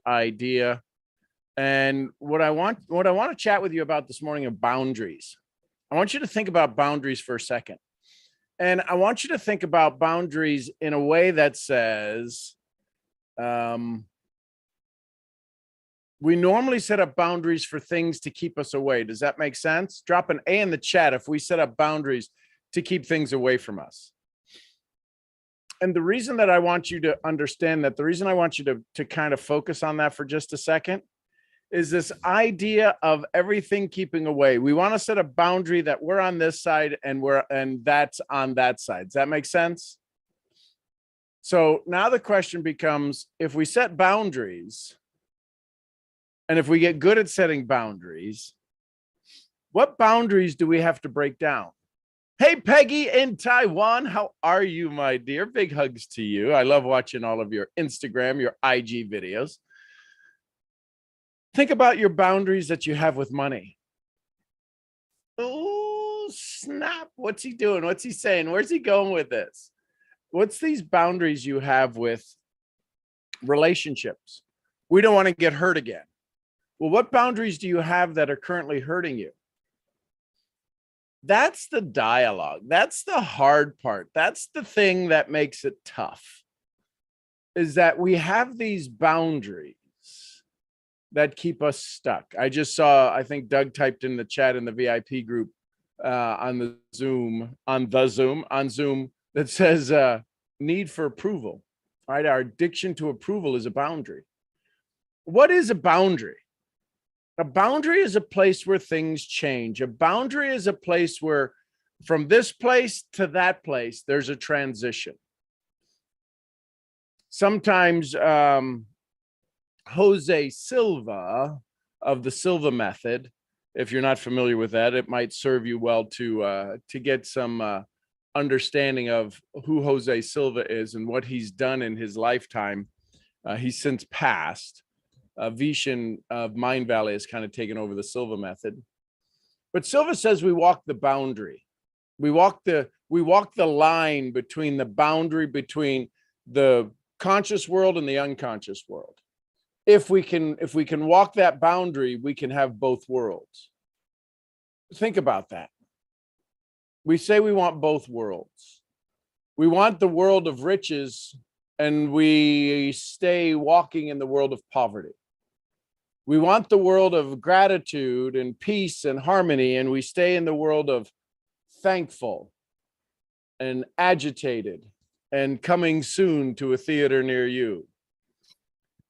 idea. And what I want to chat with you about this morning are boundaries. I want you to think about boundaries for a second. And I want you to think about boundaries in a way that says, we normally set up boundaries for things to keep us away. Does that make sense? Drop an A in the chat if we set up boundaries to keep things away from us. And the reason that I want you to understand that, the reason I want you to kind of focus on that for just a second, is this idea of everything keeping away. We want to set a boundary that we're on this side and that's on that side. Does that make sense? So now the question becomes, if we set boundaries, and if we get good at setting boundaries, what boundaries do we have to break down? Hey, Peggy in Taiwan, how are you, my dear? Big hugs to you. I love watching all of your Instagram, your IG videos. Think about your boundaries that you have with money. Oh, snap. What's he doing? What's he saying? Where's he going with this? What's these boundaries you have with relationships? We don't want to get hurt again. Well, what boundaries do you have that are currently hurting you? That's the dialogue. That's the hard part. That's the thing that makes it tough, is that we have these boundaries that keep us stuck. I just saw, I think Doug typed in the chat in the VIP group on Zoom that says need for approval, right? Our addiction to approval is a boundary. What is a boundary? A boundary is a place where things change. A boundary is a place where from this place to that place, there's a transition. Sometimes Jose Silva of the Silva method, if you're not familiar with that, it might serve you well to get some understanding of who Jose Silva is and what he's done in his lifetime. He's since passed. Vishen of Mind Valley has kind of taken over the Silva method. But Silva says we walk the boundary. We walk the line between the boundary between the conscious world and the unconscious world. If we can walk that boundary, we can have both worlds. Think about that. We say we want both worlds. We want the world of riches, and we stay walking in the world of poverty. We want the world of gratitude and peace and harmony, and we stay in the world of thankful and agitated and coming soon to a theater near you.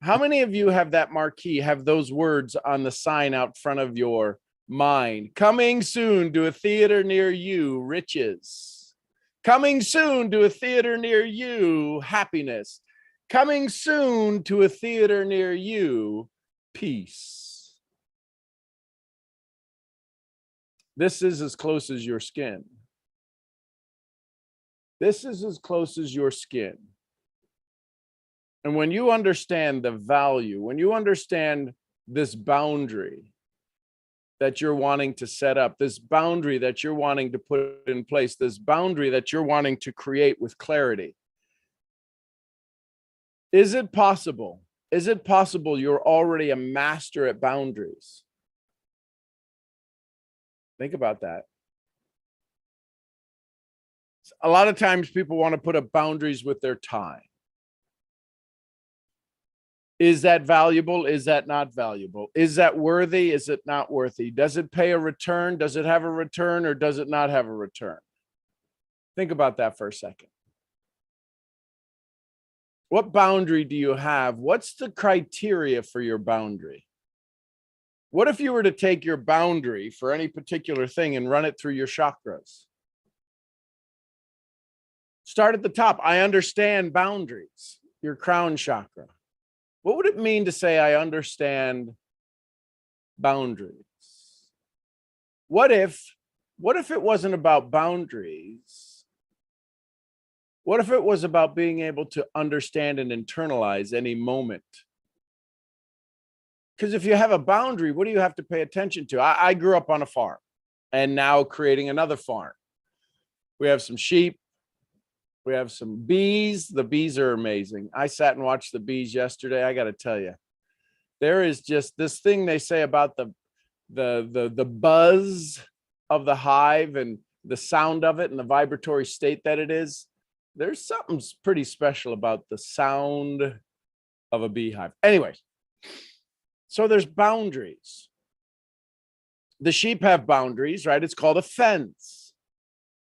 How many of you have that marquee, have those words on the sign out front of your mind? Coming soon to a theater near you, riches. Coming soon to a theater near you, happiness. Coming soon to a theater near you, peace. This is as close as your skin. This is as close as your skin. And when you understand the value, when you understand this boundary that you're wanting to set up, this boundary that you're wanting to put in place, this boundary that you're wanting to create with clarity, is it possible? Is it possible you're already a master at boundaries? Think about that. A lot of times people want to put up boundaries with their time. Is that valuable? Is that not valuable? Is that worthy? Is it not worthy? Does it pay a return? Does it have a return, or does it not have a return? Think about that for a second. What boundary do you have? What's the criteria for your boundary? What if you were to take your boundary for any particular thing and run it through your chakras? Start at the top. I understand boundaries, your crown chakra. What would it mean to say, I understand boundaries? What if it wasn't about boundaries? What if it was about being able to understand and internalize any moment? Because if you have a boundary, what do you have to pay attention to? I grew up on a farm and now creating another farm. We have some sheep. We have some bees. The bees are amazing. I sat and watched the bees yesterday. I got to tell you, There is just this thing they say about the buzz of the hive and the sound of it and the vibratory state that it is. There's something pretty special about the sound of a beehive. Anyways, so there's boundaries. The sheep have boundaries, right? It's called a fence.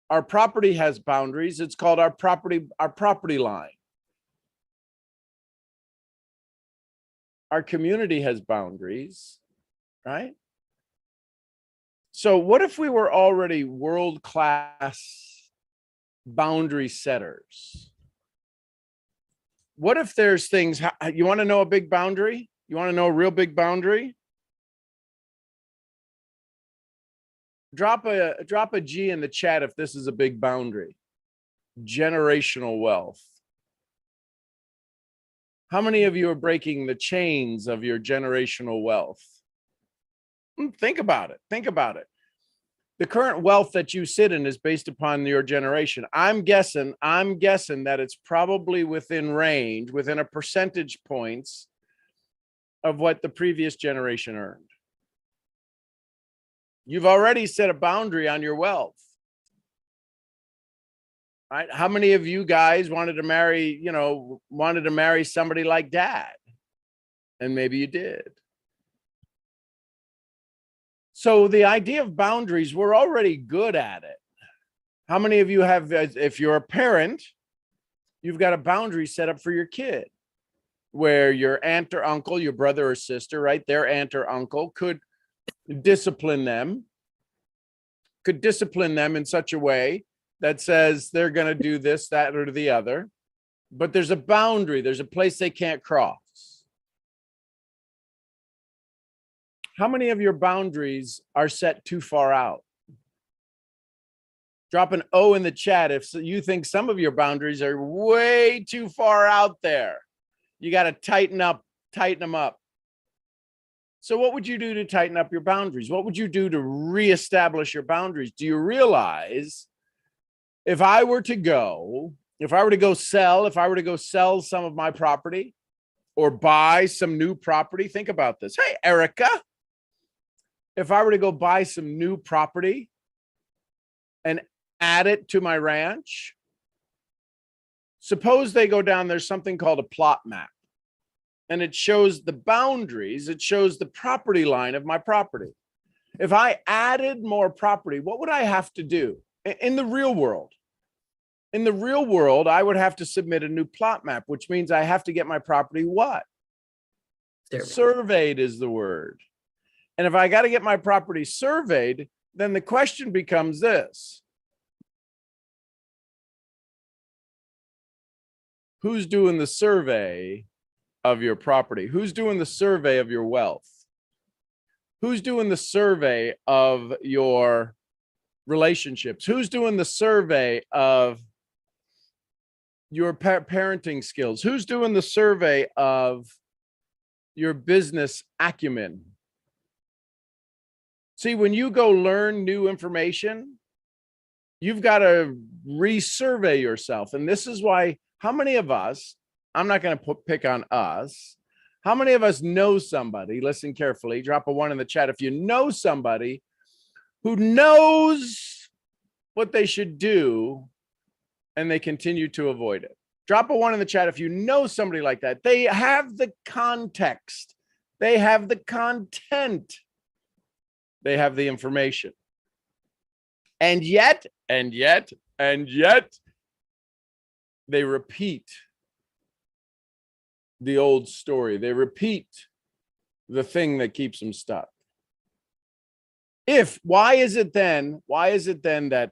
Our property has boundaries. It's called our property line. Our community has boundaries, right? So what if we were already world-class boundary setters? What if there's things, you want to know a big boundary? You want to know a real big boundary? Drop a G in the chat if this is a big boundary. Generational wealth. How many of you are breaking the chains of your generational wealth? Think about it. Think about it. The current wealth that you sit in is based upon your generation. I'm guessing that it's probably within range, within a percentage points of what the previous generation earned. You've already set a boundary on your wealth. Right? How many of you guys wanted to marry somebody like dad? And maybe you did. So the idea of boundaries, we're already good at it. How many of you have, if you're a parent, you've got a boundary set up for your kid where your aunt or uncle, your brother or sister, right, their aunt or uncle could discipline them in such a way that says they're going to do this, that, or the other. But there's a boundary. There's a place they can't cross. How many of your boundaries are set too far out? Drop an O in the chat if you think some of your boundaries are way too far out there. You got to tighten them up. So what would you do to tighten up your boundaries? What would you do to reestablish your boundaries? Do you realize if I were to go sell some of my property or buy some new property, think about this. Hey, Erica, if I were to go buy some new property and add it to my ranch, suppose they go down, there's something called a plot map, and it shows the boundaries, it shows the property line of my property. If I added more property, what would I have to do in the real world? In the real world, I would have to submit a new plot map, which means I have to get my property what? Surveyed is the word. And if I got to get my property surveyed, then the question becomes this. Who's doing the survey of your property? Who's doing the survey of your wealth? Who's doing the survey of your relationships? Who's doing the survey of your parenting skills? Who's doing the survey of your business acumen? See, when you go learn new information, you've got to resurvey yourself. And this is why, how many of us, I'm not going to pick on us, how many of us know somebody, listen carefully, drop a 1 in the chat if you know somebody who knows what they should do and they continue to avoid it? Drop a 1 in the chat if you know somebody like that. They have the context, they have the content, they have the information. And yet, they repeat the old story. They repeat the thing that keeps them stuck. Why is it then that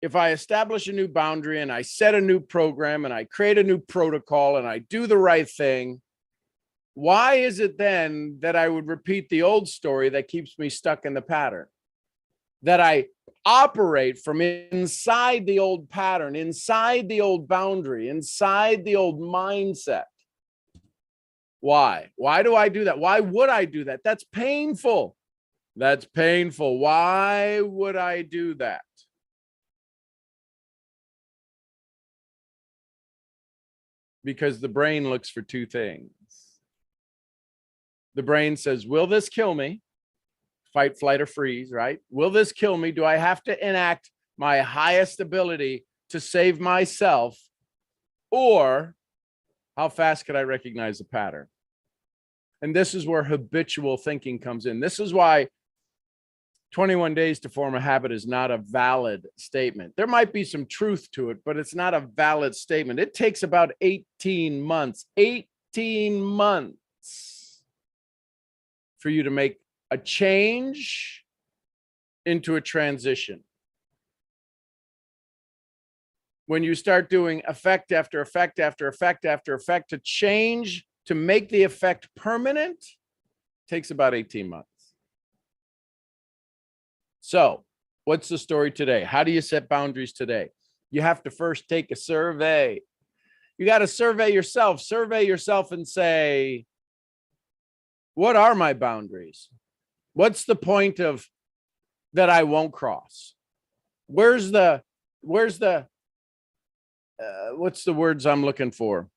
if I establish a new boundary and I set a new program and I create a new protocol and I do the right thing, why is it then that I would repeat the old story that keeps me stuck in the pattern? That I operate from inside the old pattern, inside the old boundary, inside the old mindset. Why? Why do I do that? Why would I do that? That's painful. That's painful. Why would I do that? Because the brain looks for two things. The brain says, will this kill me? Fight, flight, or freeze, right? Will this kill me? Do I have to enact my highest ability to save myself? Or how fast could I recognize the pattern? And this is where habitual thinking comes in. This is why 21 days to form a habit is not a valid statement. There might be some truth to it, but it's not a valid statement. It takes about 18 months, 18 months for you to make a change into a transition. When you start doing effect after effect after effect after effect to change, to make the effect permanent, takes about 18 months. So what's the story today? How do you set boundaries today? You have to first take a survey. You got to survey yourself and say, what are my boundaries? What's the point of that I won't cross? What's the words I'm looking for?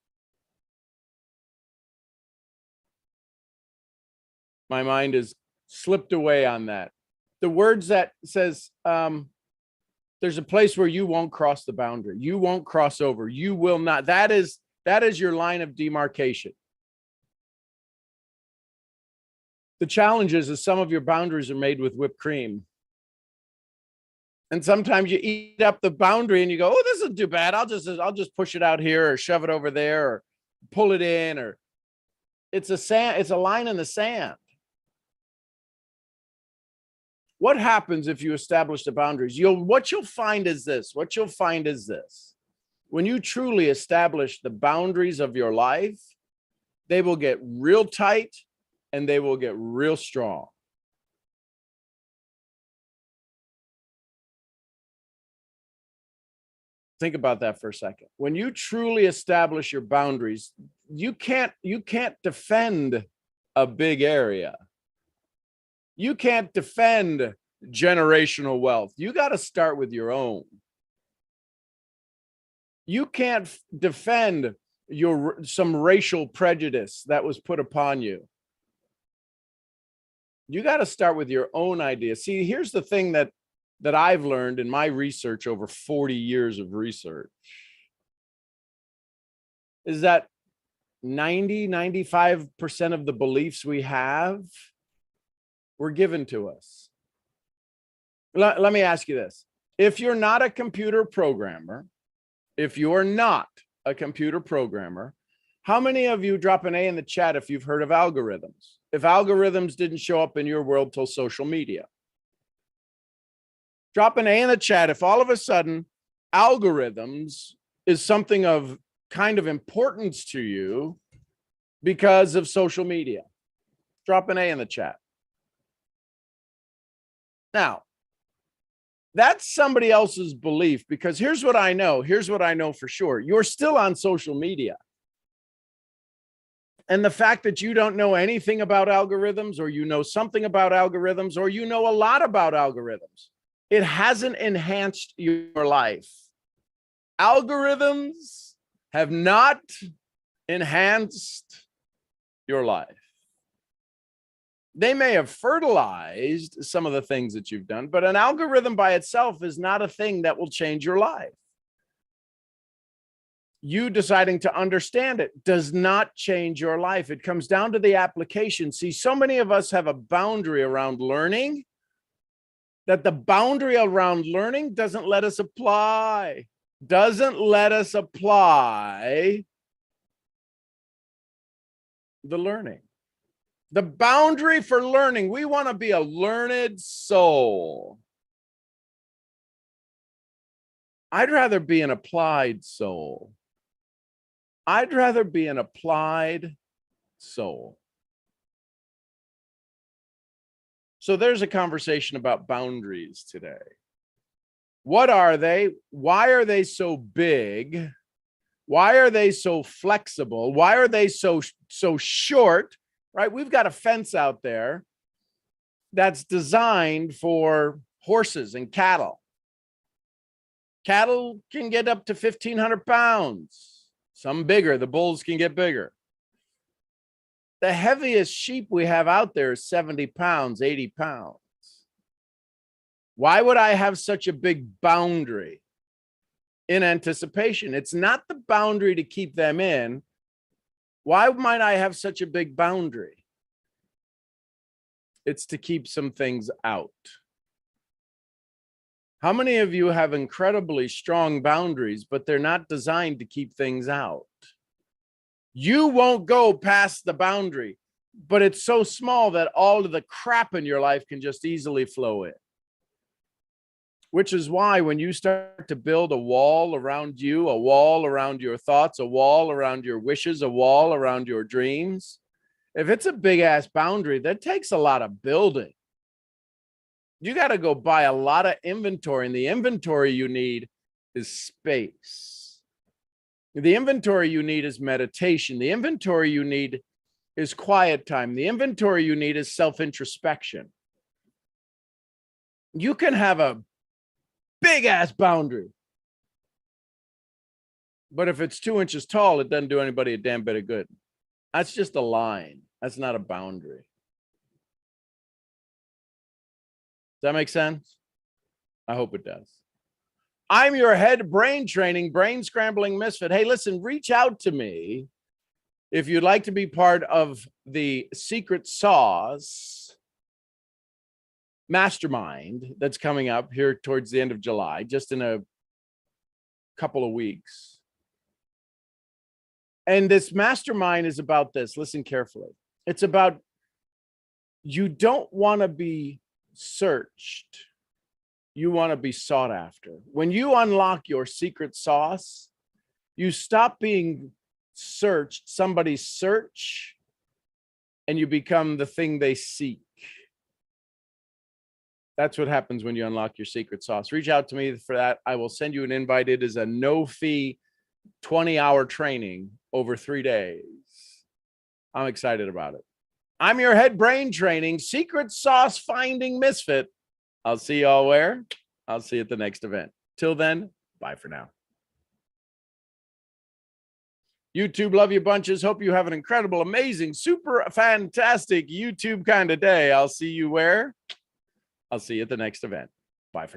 My mind is slipped away on that. The words that says, there's a place where you won't cross the boundary. You won't cross over. You will not. That is your line of demarcation. The challenge is some of your boundaries are made with whipped cream. And sometimes you eat up the boundary and you go, oh, this isn't too bad. I'll just push it out here or shove it over there or pull it in, or it's a line in the sand. What happens if you establish the boundaries? What you'll find is this. When you truly establish the boundaries of your life, they will get real tight and they will get real strong. Think about that for a second. When you truly establish your boundaries, you can't defend a big area. You can't defend generational wealth. You got to start with your own. You can't defend some racial prejudice that was put upon you. You got to start with your own idea. See, here's the thing that I've learned in my research over 40 years of research is that 95% of the beliefs we have were given to us. Let me ask you this. If you're not a computer programmer, how many of you drop an A in the chat if you've heard of algorithms? If algorithms didn't show up in your world till social media. Drop an A in the chat if all of a sudden algorithms is something of kind of importance to you because of social media. Drop an A in the chat. Now, that's somebody else's belief, because here's what I know for sure. You're still on social media. And the fact that you don't know anything about algorithms, or you know something about algorithms, or you know a lot about algorithms, it hasn't enhanced your life. Algorithms have not enhanced your life. They may have fertilized some of the things that you've done, but an algorithm by itself is not a thing that will change your life. You deciding to understand it does not change your life. It comes down to the application. See, so many of us have a boundary around learning that the boundary around learning doesn't let us apply. The learning. The boundary for learning. We want to be a learned soul. I'd rather be an applied soul. So there's a conversation about boundaries today. What are they? Why are they so big? Why are they so flexible? Why are they so short? Right? We've got a fence out there that's designed for horses and cattle. Cattle can get up to 1,500 pounds. Some bigger. The bulls can get bigger. The heaviest sheep we have out there is 70 pounds, 80 pounds. Why would I have such a big boundary in anticipation? It's not the boundary to keep them in. Why might I have such a big boundary? It's to keep some things out. How many of you have incredibly strong boundaries, but they're not designed to keep things out? You won't go past the boundary, but it's so small that all of the crap in your life can just easily flow in. Which is why when you start to build a wall around you, a wall around your thoughts, a wall around your wishes, a wall around your dreams, if it's a big ass boundary, that takes a lot of building. You got to go buy a lot of inventory, and the inventory you need is space. The inventory you need is meditation. The inventory you need is quiet time. The inventory you need is self-introspection. You can have a big ass boundary, but if it's 2 inches tall, it doesn't do anybody a damn bit of good. That's just a line. That's not a boundary. Does that make sense? I hope it does. I'm your head brain training, brain scrambling misfit. Hey, listen, reach out to me if you'd like to be part of the secret sauce mastermind that's coming up here towards the end of July, just in a couple of weeks. And this mastermind is about this. Listen carefully. It's about, you don't want to be searched. You want to be sought after. When you unlock your secret sauce, you stop being searched, somebody's search, and you become the thing they seek. That's what happens when you unlock your secret sauce. Reach out to me for that. I will send you an invite. It is a no-fee 20-hour training over 3 days. I'm excited about it. I'm your head brain training, secret sauce finding misfit. I'll see y'all where? I'll see you at the next event. Till then, bye for now. YouTube, love you bunches. Hope you have an incredible, amazing, super fantastic YouTube kind of day. I'll see you where? I'll see you at the next event.